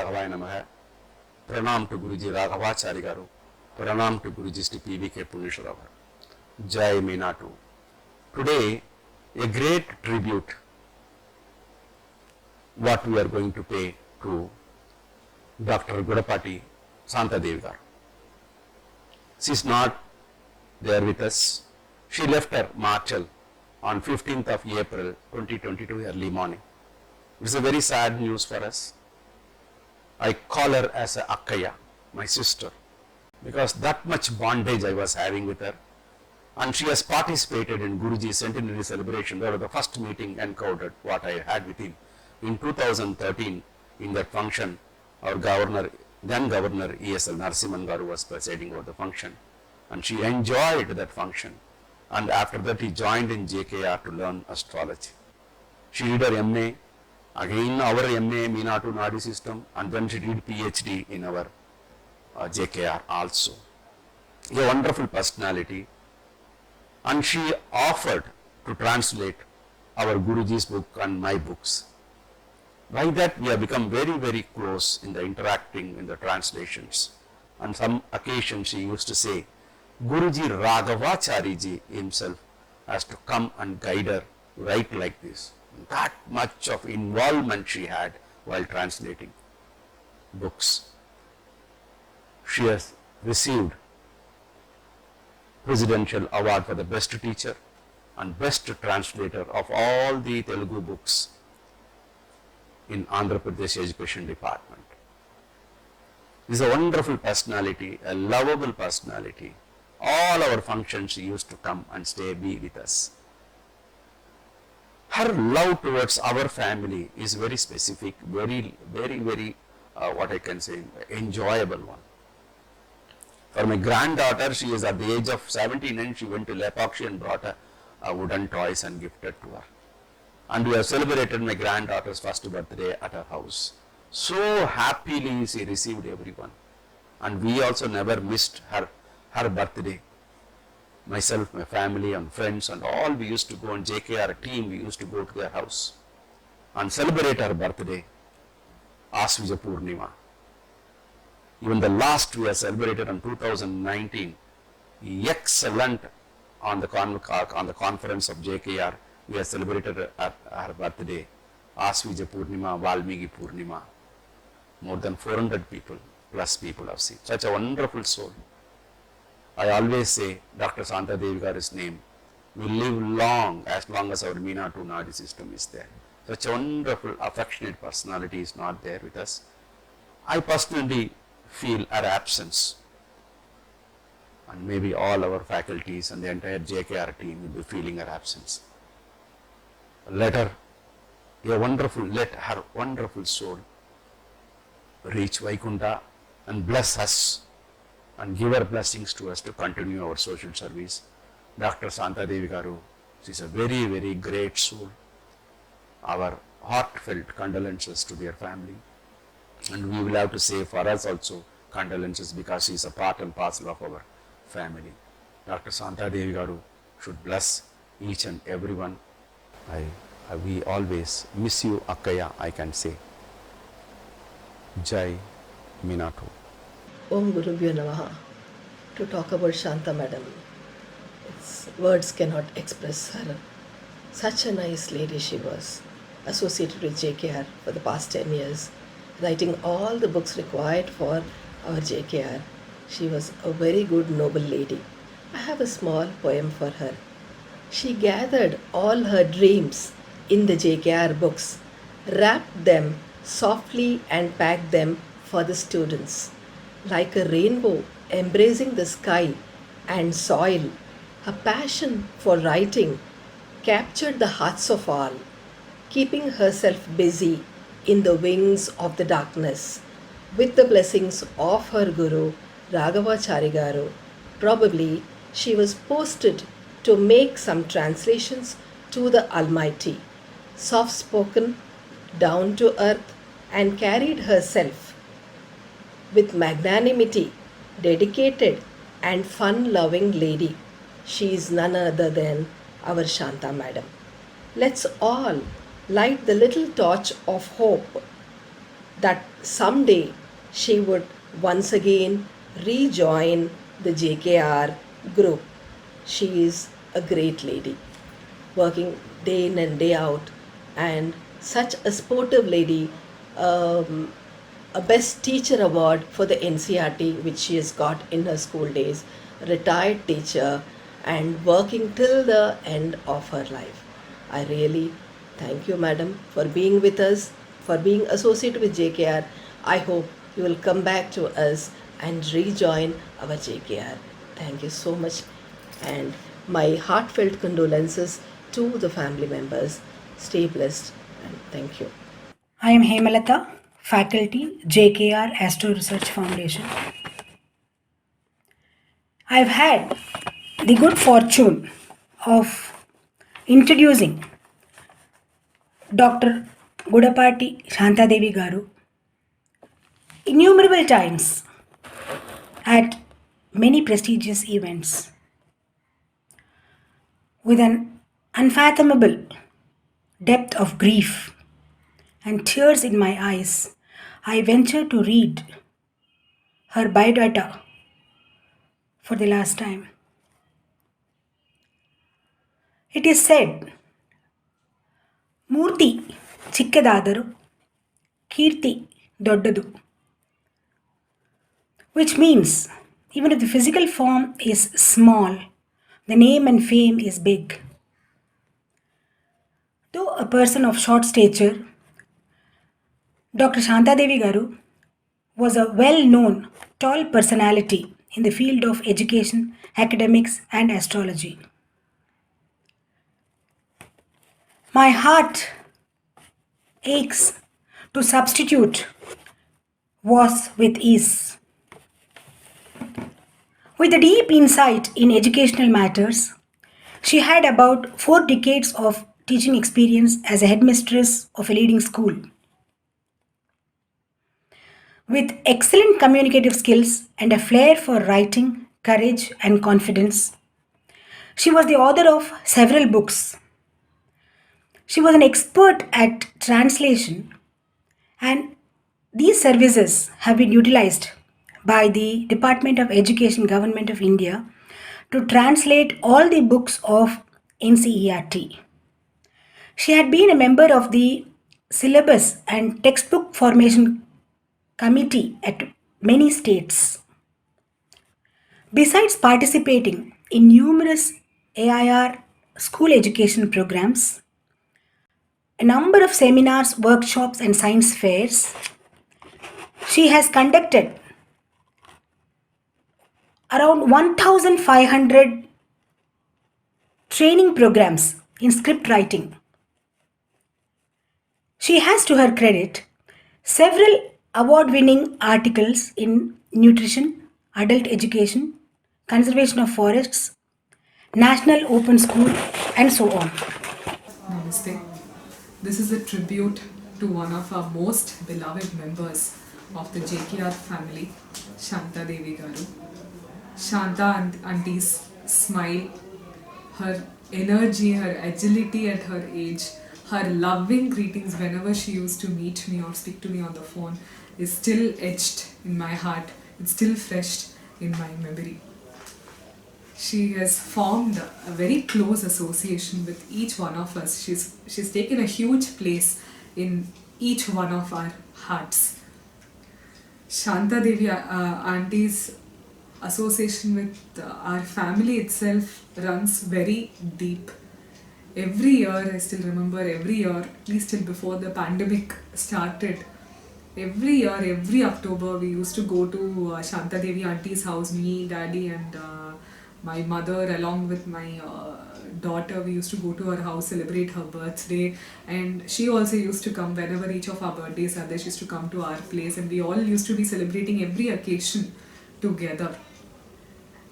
Raghavaya Namaha. Pranam to Guruji Raghavachari Garu. Pranam to Guruji St. P.V.K. Punishwara. Jai Meenatu. Today, a great tribute what we are going to pay to Dr.Gudipati, Santa Devi Garu. She is not there with us. She left her marshal on 15th of April 2022 early morning. It's a very sad news for us. I call her as a Akkaya, my sister, because that much bondage I was having with her. And she has participated in Guruji's centenary celebration. That was the first meeting encountered what I had with him. In 2013, in that function, our governor, then Governor E.S.L. Narasimhan Garu was presiding over the function. And she enjoyed that function. And after that, he joined in JKR to learn astrology. She did her MA, again our MA, Meenatu Nadi system, and then she did PhD in our JKR also. A wonderful personality. And she offered to translate our Guruji's book and my books. By that, we have become very, very close in the interacting in the translations. On some occasions, she used to say, Guruji Raghavachariji himself has to come and guide her to write like this. That much of involvement she had while translating books. She has received Presidential Award for the Best Teacher and Best Translator of all the Telugu books in Andhra Pradesh Education Department. Is a wonderful personality, a lovable personality. All our functions she used to come and stay, be with us. Her love towards our family is very specific, very, what I can say, enjoyable one. For my granddaughter, she is at the age of 17 and she went to Lepakshi and brought a wooden toys and gifted to her. And we have celebrated my granddaughter's first birthday at her house. So happily she received everyone. And we also never missed her birthday. Myself, my family and friends and all, we used to go on JKR team, we used to go to their house and celebrate her birthday, Asvija Purnima. Even the last we have celebrated in 2019, excellent on the conference of JKR, we have celebrated her birthday, Asvija Purnima, Valmiki Purnima. More than 400 people, plus people have seen. Such a wonderful soul. I always say Dr. Santa Devi Garu's name will live long as our Meenatu Nadi system is there. Such a wonderful, affectionate personality is not there with us. I personally feel her absence, and maybe all our faculties and the entire JKR team will be feeling her absence. Let her wonderful soul reach Vaikunta and bless us and give her blessings to us to continue our social service. Dr. Santa Devi Garu, she is a very, very great soul. Our heartfelt condolences to their family. And we will have to say for us also condolences, because she is a part and parcel of our family. Dr. Santa Devi Garu should bless each and everyone. We always miss you, Akkaya, I can say. Jai Meenatu. Om Gurubhyo Namaha. To talk about Shanta Madam, words cannot express her. Such a nice lady she was, associated with JKR for the past 10 years, writing all the books required for our JKR. She was a very good, noble lady. I have a small poem for her. She gathered all her dreams in the JKR books, wrapped them softly and packed them for the students. Like a rainbow embracing the sky and soil, her passion for writing captured the hearts of all, keeping herself busy in the wings of the darkness. With the blessings of her Guru, Raghavachari Garu, probably she was posted to make some translations to the Almighty. Soft-spoken, down to earth, and carried herself with magnanimity, dedicated and fun-loving lady. She is none other than our Shanta Madam. Let's all light the little torch of hope that someday she would once again rejoin the JKR group. She is a great lady, working day in and day out, and such a sportive lady. A best teacher award for the NCRT, which she has got in her school days, retired teacher, and working till the end of her life. I really thank you, madam, for being with us, for being associated with JKR. I hope you will come back to us and rejoin our JKR. Thank you so much, and my heartfelt condolences to the family members. Stay blessed, and thank you. I am Hemalata, faculty, JKR Astro Research Foundation. I've had the good fortune of introducing Dr. Gudipati Devi Garu innumerable times at many prestigious events. With an unfathomable depth of grief and tears in my eyes, I venture to read her biodata for the last time. It is said, Murti ಚಿಕ್ಕದಾದರೂ ಕೀರ್ತಿ ದೊಡ್ಡದು, which means even if the physical form is small, the name and fame is big. Though a person of short stature, Dr. Devi Garu was a well-known tall personality in the field of education, academics and astrology. My heart aches to substitute was with ease. With a deep insight in educational matters, she had about 4 decades of teaching experience as a headmistress of a leading school. With excellent communicative skills and a flair for writing, courage, and confidence, she was the author of several books. She was an expert at translation, and these services have been utilized by the Department of Education, Government of India, to translate all the books of NCERT. She had been a member of the Syllabus and Textbook Formation Committee at many states. Besides participating in numerous AIR school education programs, a number of seminars, workshops, and science fairs, she has conducted around 1,500 training programs in script writing. She has to her credit several award-winning articles in nutrition, adult education, conservation of forests, national open school, and so on. Namaste. This is a tribute to one of our most beloved members of the JKR family, Shanta Devi Garu. Shanta auntie's smile, her energy, her agility at her age, her loving greetings whenever she used to meet me or speak to me on the phone is still etched in my heart. It's still fresh in my memory. She has formed a very close association with each one of us. She's taken a huge place in each one of our hearts. Shanta Devi auntie's association with our family itself runs very deep. Every year, I still remember every year, at least till before the pandemic started, every year, every October, we used to go to Shanta Devi auntie's house, me, daddy and my mother along with my daughter. We used to go to her house, celebrate her birthday, and she also used to come whenever each of our birthdays are there. She used to come to our place, and we all used to be celebrating every occasion together.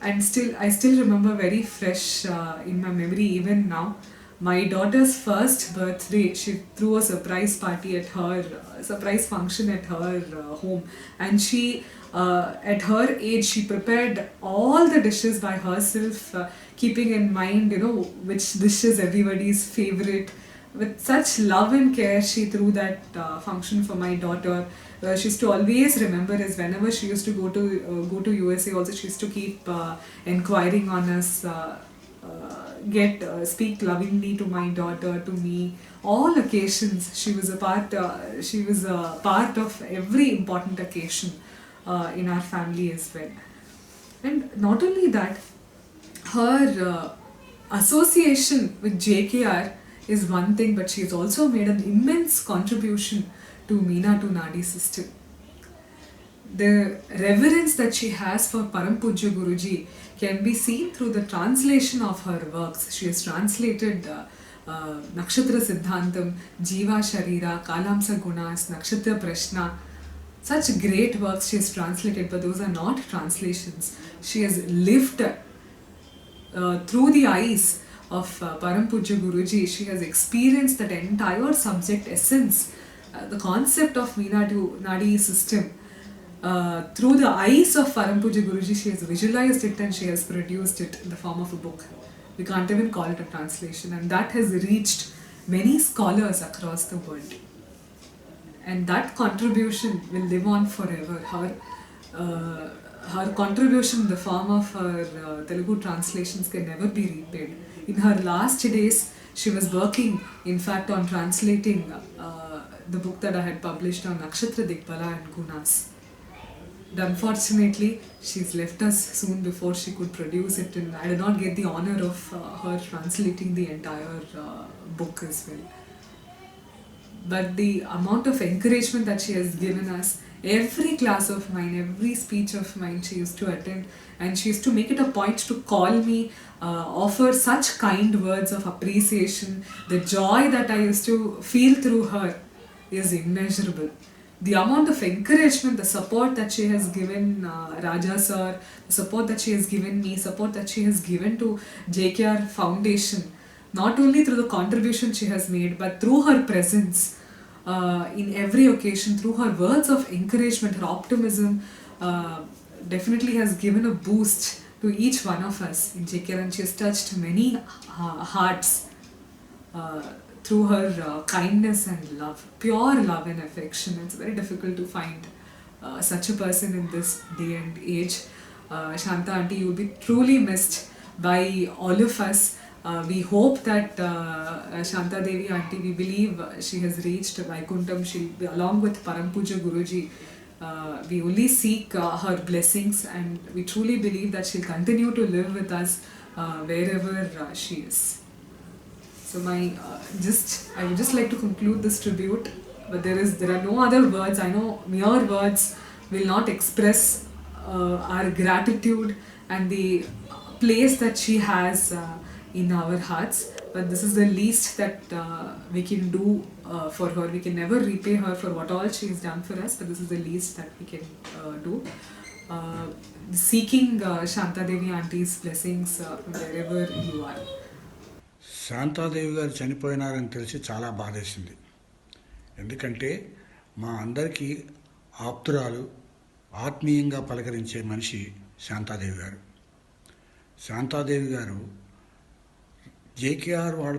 And I still remember very fresh in my memory even now. My daughter's first birthday, she threw a surprise party at her, surprise function at her home, and she, at her age, she prepared all the dishes by herself, keeping in mind, which dish is everybody's favorite, with such love and care, she threw that function for my daughter. She used to always remember us whenever she used to go to USA. Also, she used to keep inquiring on us, speak lovingly to my daughter, to me. All occasions, she was a part. She was a part of every important occasion in our family as well. And not only that, her association with JKR is one thing, but she has also made an immense contribution to Meena to Nadi system. The reverence that she has for Param Pujya Guruji can be seen through the translation of her works. She has translated Nakshatra Siddhantam, Jiva Sharira, Kalamsa Gunas, Nakshatra Prashna. Such great works she has translated, but those are not translations. She has lived through the eyes of Param Pujya Guruji. She has experienced that entire subject essence, the concept of Meena to Nadi system. Through the eyes of Param Pujya Guruji, she has visualized it and she has produced it in the form of a book. We can't even call it a translation, and that has reached many scholars across the world. And that contribution will live on forever. Her contribution in the form of her Telugu translations can never be repaid. In her last days, she was working, in fact, on translating the book that I had published on Nakshatra Dikbala and Gunas. But unfortunately, she's left us soon before she could produce it, and I did not get the honor of her translating the entire book as well. But the amount of encouragement that she has given us, every class of mine, every speech of mine she used to attend, and she used to make it a point to call me, offer such kind words of appreciation. The joy that I used to feel through her is immeasurable. The amount of encouragement, the support that she has given Raja sir, the support that she has given me, support that she has given to JKR Foundation, not only through the contribution she has made, but through her presence in every occasion, through her words of encouragement, her optimism, definitely has given a boost to each one of us in JKR, and she has touched many hearts through her kindness and love, pure love and affection. It's very difficult to find such a person in this day and age. Shanta auntie, you will be truly missed by all of us. We hope that Shanta Devi auntie, we believe she has reached Vaikuntham. She'll be along with Param Pujya Guruji. We only seek her blessings, and we truly believe that she'll continue to live with us wherever she is. So I would just like to conclude this tribute, but there are no other words. I know mere words will not express our gratitude and the place that she has in our hearts. But this is the least that we can do for her. We can never repay her for what all she has done for us, but this is the least that we can do. Seeking Shanta Devi auntie's blessings from wherever you are. Shanta Devi గారు చనిపోయినారని తెలిసి చాలా బాధేసింది. ఎందుకంటే మా అందరికీ ఆప్తురాలు, ఆత్మీయంగా పలకరించే మనిషి శాంతాదేవి గారు. శాంతాదేవి గారు JKR వాళ్ళు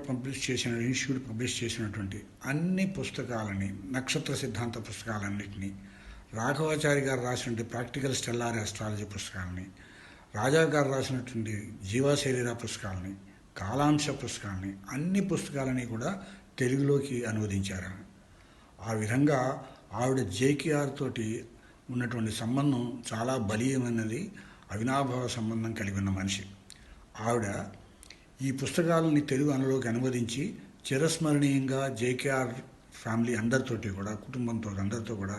ఇన్స్టిట్యూట్ పబ్లిష్ చేసినటువంటి అన్ని పుస్తకాలని, నక్షత్ర సిద్ధాంత పుస్తకాలన్నింటినీ, రాఘవాచారి గారు రాసినటువంటి ప్రాక్టికల్ స్టెల్లార్ ఆస్ట్రాలజీ పుస్తకాలని, రాజా గారు రాసినటువంటి జీవా శరీర పుస్తకాలని, కాలాంశ పుస్తకాలని, అన్ని పుస్తకాలని కూడా తెలుగులోకి అనువదించారు. ఆ విధంగా ఆవిడ JKR తోటి ఉన్నటువంటి సంబంధం చాలా బలీయమైనది, అవినాభావ సంబంధం కలిగి ఉన్న మనిషి. ఆవిడ ఈ పుస్తకాలని తెలుగు అనులోకి అనువదించి చిరస్మరణీయంగా JKR ఫ్యామిలీ అందరితోటి కూడా, కుటుంబంతో అందరితో కూడా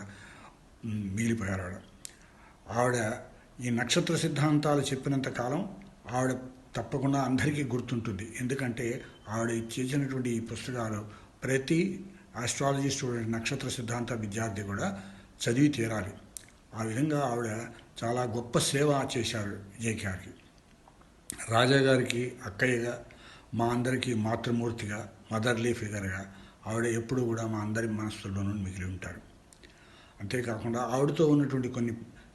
మిగిలిపోయారు. ఆవిడ ఈ నక్షత్ర సిద్ధాంతాలు చెప్పినంత కాలం ఆవిడ తప్పకుండా అందరికీ గుర్తుంటుంది. ఎందుకంటే ఆవిడ చేసినటువంటి ఈ పుస్తకాలు ప్రతి ఆస్ట్రాలజీ స్టూడెంట్, నక్షత్ర సిద్ధాంత విద్యార్థి కూడా చదివి తీరాలి. ఆ విధంగా ఆవిడ చాలా గొప్ప సేవ చేశారు JKRకి. రాజా గారికి అక్కయ్యగా, మా అందరికీ మాతృమూర్తిగా, మదర్లీ ఫిగర్గా ఆవిడ ఎప్పుడు కూడా మా అందరి మనస్సుల్లోనూ మిగిలి ఉంటారు. అంతేకాకుండా ఆవిడతో ఉన్నటువంటి కొన్ని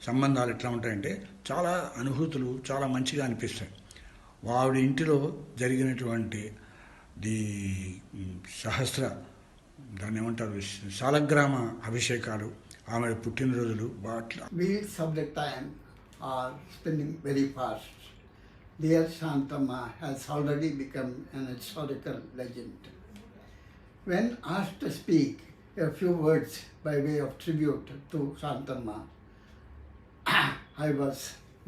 సంబంధాలు ఎట్లా ఉంటాయంటే చాలా అనుభూతులు చాలా మంచిగా అనిపిస్తాయి. ఆవిడ ఇంటిలో జరిగినటువంటి ది సహస్ర దాన్ని ఏమంటారు సాలగ్రామ అభిషేకాలు, ఆమె పుట్టినరోజులు వాటి Wheels of the time are spinning very fast. Dear Santamma has already become an historical legend. When asked to speak a few words by way of tribute to Santamma, I was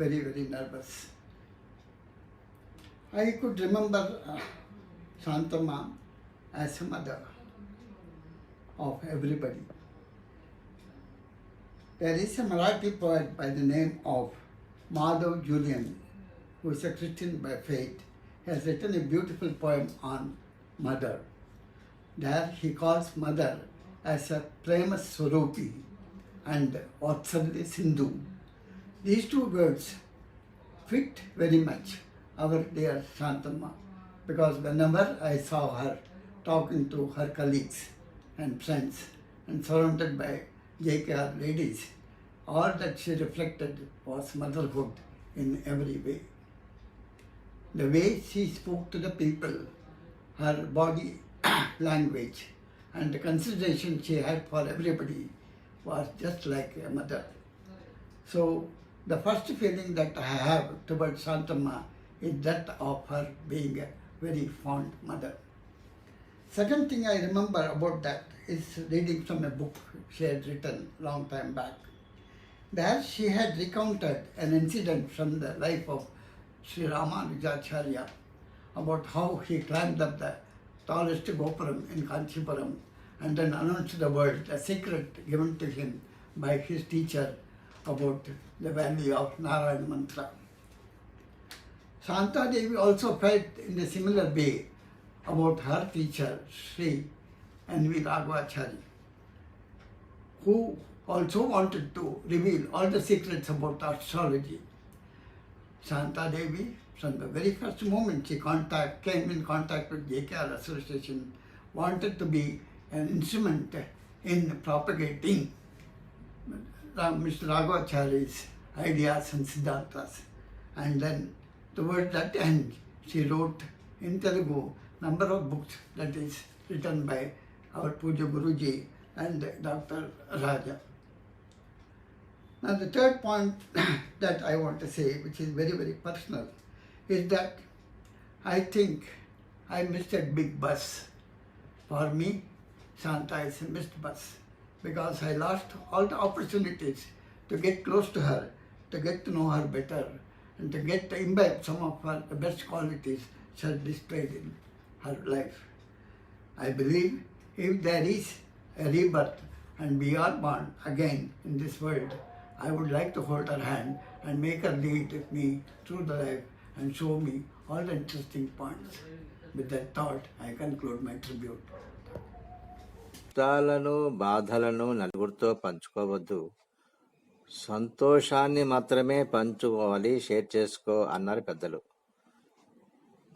very, very nervous. I could remember Santamma as a mother of everybody. There is a Marathi poet by the name of Madhav Julian, who is a Christian by faith. He has written a beautiful poem on mother. There he calls mother as a Prema Swarupi and Vatsalya Sindhu. These two words fit very much our dear Santamma, because whenever I saw her talking to her colleagues and friends and surrounded by JKR ladies, all that she reflected was motherhood in every way. The way she spoke to the people, her body language, and the consideration she had for everybody was just like a mother. So the first feeling that I have towards Santamma is that of her being a very fond mother. Second thing I remember about that is reading from a book she had written long time back. There she had recounted an incident from the life of Sri Ramanujacharya about how he climbed up the tallest gopuram in Kanchipuram and then announced to the world a secret given to him by his teacher about the value of Narayana Mantra. Santa Devi also felt in a similar way about her teacher, Sri N.V. Raghvacharya, who also wanted to reveal all the secrets about astrology. Santa Devi, from the very first moment she came in contact with JKR Association, wanted to be an instrument in propagating Mr. Raghvacharya's ideas and siddhantas. And then towards that end, she wrote in Telugu number of books that is written by our Puja Guruji and Dr. Raja. Now the third point that I want to say, which is very, very personal, is that I think I missed a big bus. For me, Santa is a missed bus, because I lost all the opportunities to get close to her, to get to know her better, and to get to imbibe some of her the best qualities she has displayed in her life. I believe if there is a rebirth and we are born again in this world, I would like to hold her hand and make her lead me through the life and show me all the interesting points. With that thought, I conclude my tribute. కష్టాలను బాధలను నలుగురితో పంచుకోవద్దు, సంతోషాన్ని మాత్రమే పంచుకోవాలి, share చేసుకో అన్నారు పెద్దలు.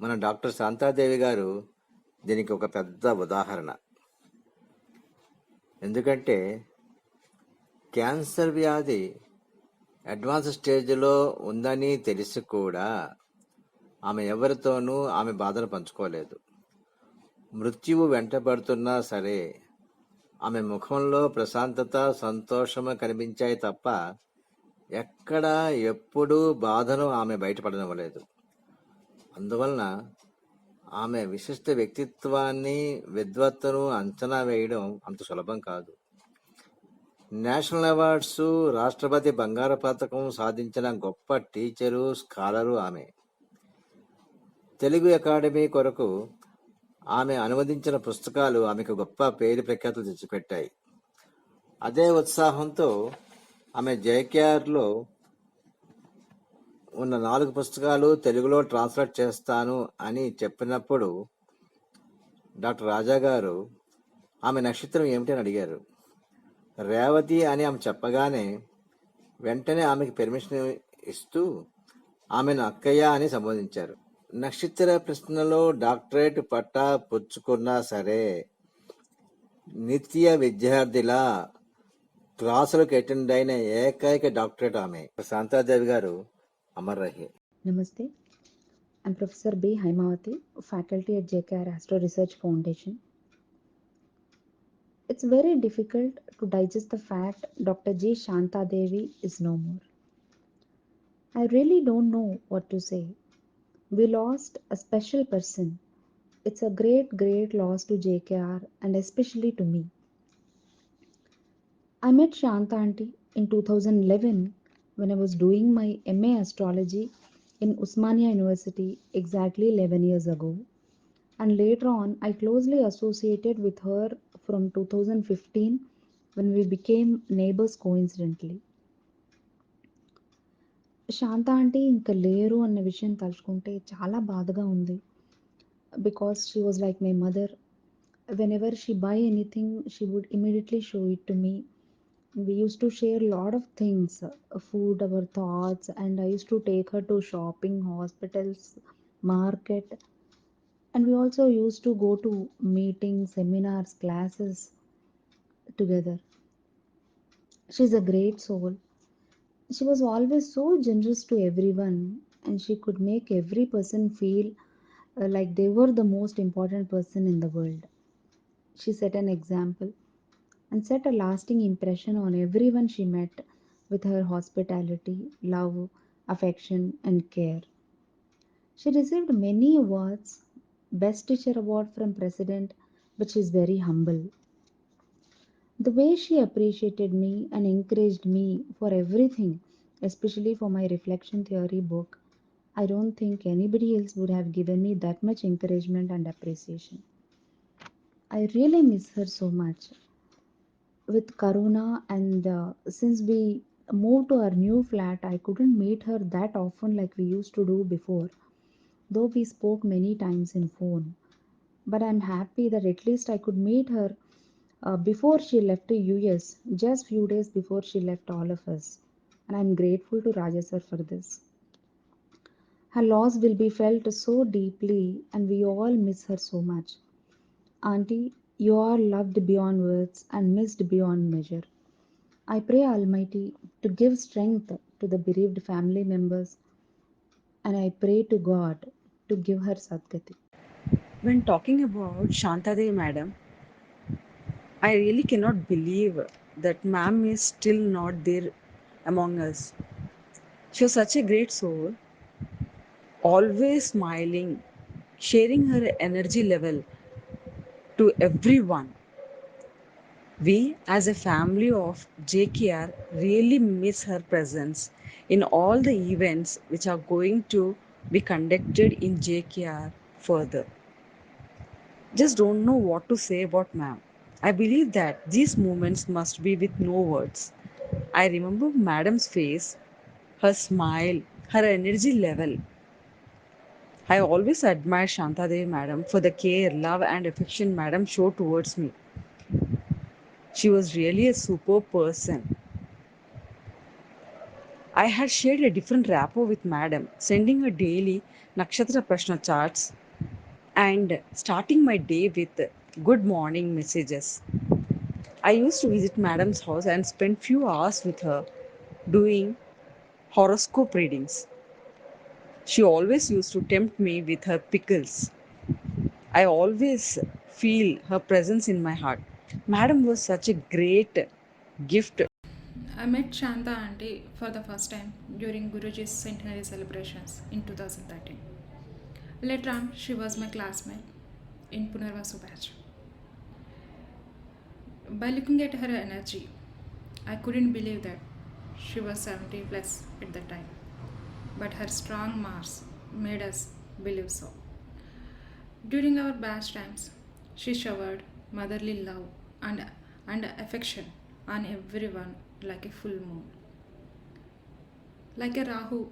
మన డాక్టర్ శాంతాదేవి గారు దీనికి ఒక పెద్ద ఉదాహరణ. ఎందుకంటే క్యాన్సర్ వ్యాధి అడ్వాన్స్ స్టేజ్లో ఉందని తెలిసి కూడా ఆమె ఎవరితోనూ ఆమె బాధను పంచుకోలేదు. మృత్యువు వెంటబడుతున్నా సరే ఆమె ముఖంలో ప్రశాంతత, సంతోషము కనిపించాయి తప్ప ఎక్కడా ఎప్పుడూ బాధను ఆమె బయటపడనివ్వలేదు. అందువలన ఆమె విశిష్ట వ్యక్తిత్వాన్ని, విద్వత్తును అంచనా వేయడం అంత సులభం కాదు. నేషనల్ అవార్డ్స్, రాష్ట్రపతి బంగారు పతకం సాధించిన గొప్ప టీచరు, స్కాలరు ఆమె. తెలుగు అకాడమీ కొరకు ఆమె అనువదించిన పుస్తకాలు ఆమెకు గొప్ప పేరు ప్రఖ్యాతులు తెచ్చిపెట్టాయి. అదే ఉత్సాహంతో ఆమె JKRలో ఉన్న 4 పుస్తకాలు తెలుగులో ట్రాన్స్లేట్ చేస్తాను అని చెప్పినప్పుడు డాక్టర్ రాజా గారు ఆమె నక్షత్రం ఏమిటి అని అడిగారు. రేవతి అని ఆమె చెప్పగానే వెంటనే ఆమెకి పెర్మిషన్ ఇస్తూ ఆమెను అక్కయ్య అని సంబోధించారు. నక్షత్ర ప్రశ్నలో డాక్టరేట్ పట్టా పుచ్చుకున్నా సరే నిత్య విద్యార్థిలా క్లాసులకు అటెండ్ అయిన ఏకైక డాక్టరేట్ ఆమె. శాంతాదేవి గారు అమర్ రహే. నమస్తే. I'm Professor B. Haimawati, faculty at JKR Astro Research Foundation. It's very difficult to digest the fact Dr. G. Shanta Devi is no more. I really don't know what to say. We lost a special person. It's a great, great loss to JKR and especially to me. I met Shanta Aunty in 2011 when I was doing my MA Astrology in Usmania University exactly 11 years ago. And later on, I closely associated with her from 2015 when we became neighbors coincidentally. శాంత అంటే ఇంకా లేరు అన్న విషయం తలుచుకుంటే చాలా బాధగా ఉంది. Because she was like my mother. Whenever she buy anything, she would immediately show it to me. We used to share a lot of things, food, our thoughts, and I used to take her to shopping, hospitals, market, and we also used to go to meetings, seminars, classes together. She's a great soul. She was always so generous to everyone, and she could make every person feel like they were the most important person in the world. She set an example and set a lasting impression on everyone she met with her hospitality, love, affection, and care. She received many awards, Best Teacher Award from President, but she's very humble. The way she appreciated me and encouraged me for everything, especially for my reflection theory book, I don't think anybody else would have given me that much encouragement and appreciation. I really miss her so much. With Karuna, and since we moved to our new flat, I couldn't meet her that often like we used to do before, though we spoke many times in phone. But I'm happy that at least I could meet her before she left the US, just few days before she left all of us. And I'm grateful to Raja sir for this. Her loss will be felt so deeply, and we all miss her so much. Auntie, you are loved beyond words and missed beyond measure. I pray Almighty to give strength to the bereaved family members, and I pray to God to give her Sadgati. When talking about Shantadevi madam, I really cannot believe that ma'am is still not there among us. She was such a great soul, always smiling, sharing her energy level to everyone. We, as a family of JKR, really miss her presence in all the events which are going to be conducted in JKR further. Just don't know what to say about ma'am. I believe that these moments must be with no words. I remember madam's face, her smile, her energy level. I always admire Shantadevi madam for the care, love, and affection madam showed towards me. She was really a superb person. I had shared a different rapport with madam, sending her daily Nakshatra Prashna charts and starting my day with good morning messages. I used to visit madam's house and spend few hours with her doing horoscope readings. She always used to tempt me with her pickles. I always feel her presence in my heart. Madam was such a great gift. I met Shanta auntie for the first time during Guruji's centenary celebrations in 2013. Later on, she was my classmate in Punarvasu batch. By looking at her energy, I couldn't believe that she was 70 plus at the time. But her strong Mars made us believe so. During our batch times, she showered motherly love and affection on everyone like a full moon. Like a Rahu,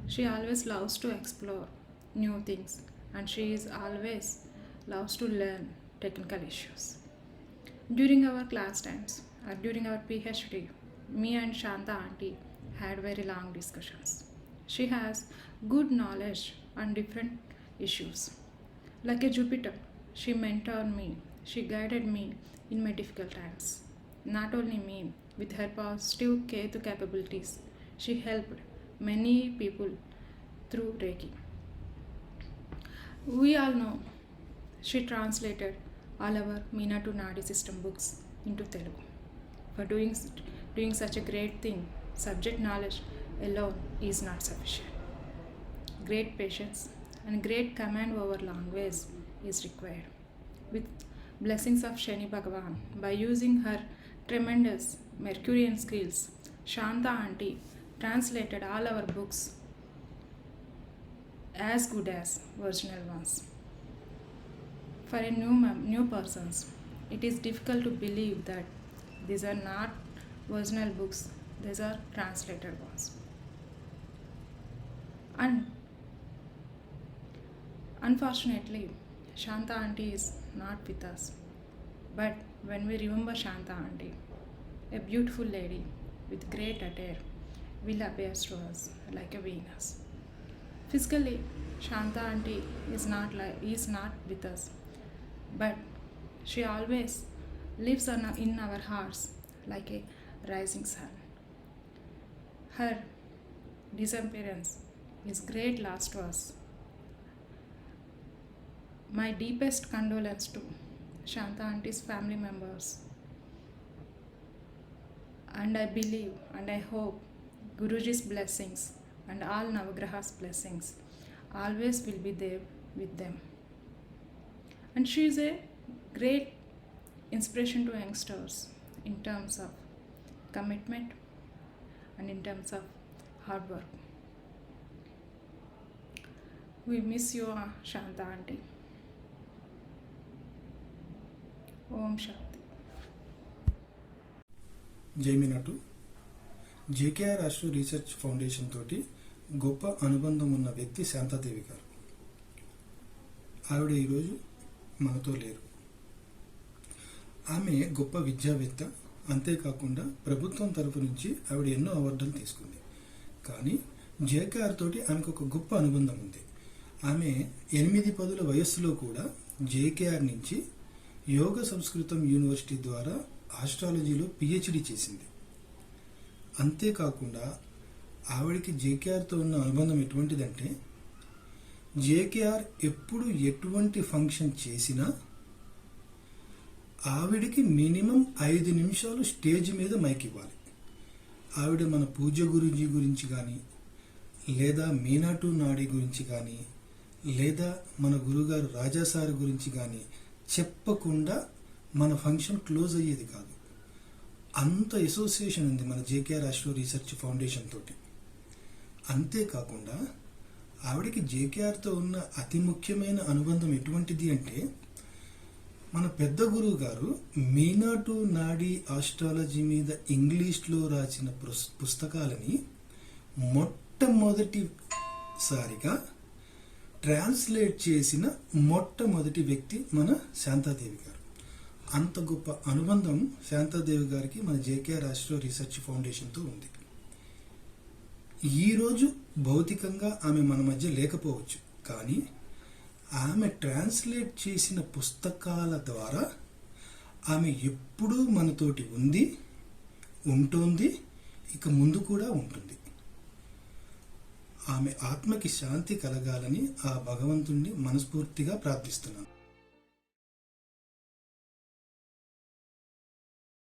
she always loves to explore new things and she is always loves to learn technical issues. During our class times or during our PhD, me and Shanta auntie had very long discussions. She has good knowledge on different issues. Like a Jupiter, she mentored me, she guided me in my difficult times. Not only me, with her positive Ketu capabilities, she helped many people through Reiki. We all know she translated all our Meena to Nadi system books into Telugu. For doing such a great thing, subject knowledge alone is not sufficient. Great patience and great command over language is required. With blessings of Shani Bhagavan, by using her tremendous Mercurian skills, Shanta auntie translated all our books as good as original ones. For a new persons, it is difficult to believe that these are not original books, these are translated ones. And unfortunately, Shanta auntie is not with us. But when we remember Shanta auntie, a beautiful lady with great attire will appear to us like a Venus. Physically, Shanta auntie is not with us, but she always lives in our hearts like a rising sun. Her disappearance is great loss to us. My deepest condolence to Shanta auntie's family members. And I believe and I hope Guruji's blessings and all Navagraha's blessings always will be there with them. And she is a great inspiration to youngsters in terms of commitment and in terms of hard work. We miss you, Shanta auntie. Om Shanti. జైమినటు JKR astro research foundation తోటి గొప్ప అనుబంధం ఉన్న వ్యక్తి శాంతాదేవి గారు. ఆవిడ ఈరోజు మనతో లేరు. ఆమె గొప్ప విద్యావేత్త. అంతేకాకుండా ప్రభుత్వం తరఫు నుంచి ఆవిడ ఎన్నో అవార్డులు తీసుకుంది. కానీ జేకేఆర్ తోటి ఆమెకు ఒక గొప్ప అనుబంధం ఉంది. ఆమె 8 వయస్సులో కూడా జేకేఆర్ నుంచి యోగ సంస్కృతం యూనివర్సిటీ ద్వారా ఆస్ట్రాలజీలో పిహెచ్డి చేసింది. అంతేకాకుండా ఆవిడకి జేకేఆర్తో ఉన్న అనుబంధం ఎటువంటిదంటే, జేకేఆర్ ఎప్పుడు ఎటువంటి ఫంక్షన్ చేసినా ఆవిడికి మినిమం 5 నిమిషాలు స్టేజ్ మీద మైక్ ఇవ్వాలి. ఆవిడ మన పూజ్య గురూజీ గురించి కానీ, లేదా మీనా టు నాడి గురించి కానీ, లేదా మన గురుగారు రాజాసారి గురించి కానీ చెప్పకుండా మన ఫంక్షన్ క్లోజ్ అయ్యేది కాదు. అంత అసోసియేషన్ ఉంది మన జేకేఆర్ ఆస్ట్రో రీసెర్చ్ ఫౌండేషన్ తోటి. అంతేకాకుండా ఆవిడకి జేకేఆర్తో ఉన్న అతి ముఖ్యమైన అనుబంధం ఎటువంటిది అంటే, మన పెద్ద గురువు గారు మీనా టు నాడి ఆస్ట్రాలజీ మీద ఇంగ్లీష్లో రాసిన పుస్తకాలని మొట్టమొదటిసారిగా ట్రాన్స్లేట్ చేసిన మొట్టమొదటి వ్యక్తి మన శాంతాదేవి గారు. అంత గొప్ప అనుబంధం శాంతాదేవి గారికి మన జేకేఆర్ ఆస్ట్రో రీసెర్చ్ ఫౌండేషన్తో ఉంది. ఈరోజు భౌతికంగా ఆమె మన మధ్య లేకపోవచ్చు, కానీ ఆమె ట్రాన్స్లేట్ చేసిన పుస్తకాల ద్వారా ఆమె ఎప్పుడూ మనతోటి ఉంది, ఉంటోంది, ఇక ముందు కూడా ఉంటుంది. ఆమె ఆత్మకి శాంతి కలగాలని ఆ భగవంతుణ్ణి మనస్ఫూర్తిగా ప్రార్థిస్తున్నాను.